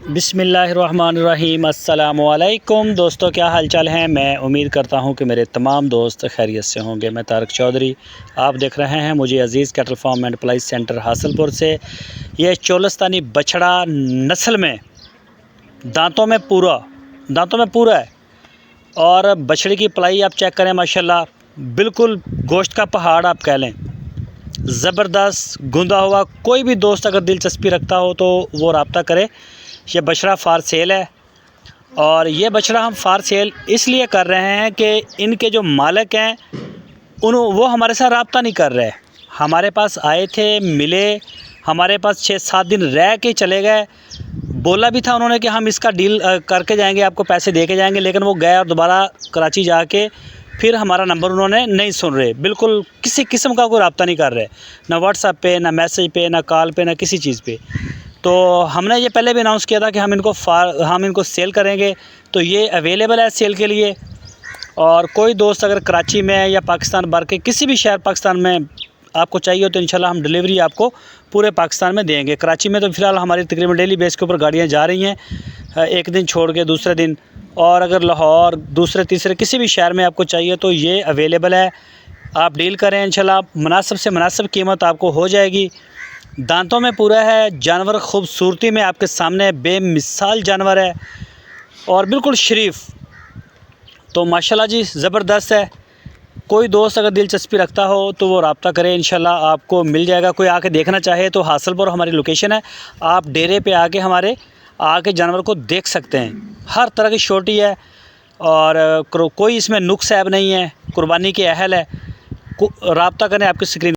बिस्मिल्लाहिर्रहमानिर्रहीम। अस्सलामुअलैकुम दोस्तों, क्या हालचाल है। मैं उम्मीद करता हूं कि मेरे तमाम दोस्त खैरियत से होंगे। मैं तारक चौधरी, आप देख रहे हैं मुझे अज़ीज़ कैटल फार्म एंड प्लाई सेंटर हासलपुर से। ये चोलस्तानी बछड़ा नस्ल में दांतों में पूरा है और बछड़ी की पलाई आप चेक करें, माशाल्लाह बिल्कुल गोश्त का पहाड़ आप कह लें, ज़बरदस्त गुंदा हुआ। कोई भी दोस्त अगर दिलचस्पी रखता हो तो वो रब्ता करे। ये बछड़ा फार सेल है और ये बछड़ा हम फार सेल इसलिए कर रहे हैं कि इनके जो मालिक हैं वो हमारे साथ रब्ता नहीं कर रहे। हमारे पास आए थे, मिले, हमारे पास 6-7 दिन रह के चले गए। बोला भी था उन्होंने कि हम इसका डील करके जाएंगे, आपको पैसे दे के जाएंगे, लेकिन वो गए और दोबारा कराची जाके फिर हमारा नंबर उन्होंने नहीं सुन रहे। बिल्कुल किसी किस्म का कोई रब्ता नहीं कर रहे, ना व्हाट्सएप पे, ना मैसेज पे, ना कॉल पे, ना किसी चीज़ पे। तो हमने ये पहले भी अनाउंस किया था कि हम इनको सेल करेंगे, तो ये अवेलेबल है सेल के लिए। और कोई दोस्त अगर कराची में या पाकिस्तान भर के किसी भी शहर पाकिस्तान में आपको चाहिए तो इंशाल्लाह हम डिलीवरी आपको पूरे पाकिस्तान में देंगे। कराची में तो फ़िलहाल हमारी तकरीबन डेली बेस के ऊपर गाड़ियाँ जा रही हैं, एक दिन छोड़ के दूसरे दिन। और अगर लाहौर दूसरे तीसरे किसी भी शहर में आपको चाहिए तो ये अवेलेबल है, आप डील करें इंशाल्लाह। मुनासिब से मुनासिब कीमत आपको हो जाएगी। दांतों में पूरा है, जानवर खूबसूरती में आपके सामने बेमिसाल जानवर है और बिल्कुल शरीफ। तो माशाल्लाह जी ज़बरदस्त है। कोई दोस्त अगर दिलचस्पी रखता हो तो वो रब्ता करे, इंशाल्लाह आपको मिल जाएगा। कोई आके देखना चाहे तो हासलपुर हमारी लोकेशन है, आप डेरे पे आके हमारे जानवर को देख सकते हैं। हर तरह की छोटी है और कोई इसमें नुक्स ऐब नहीं है, कुर्बानी के अहल है। रब्ता करें, आपकी स्क्रीन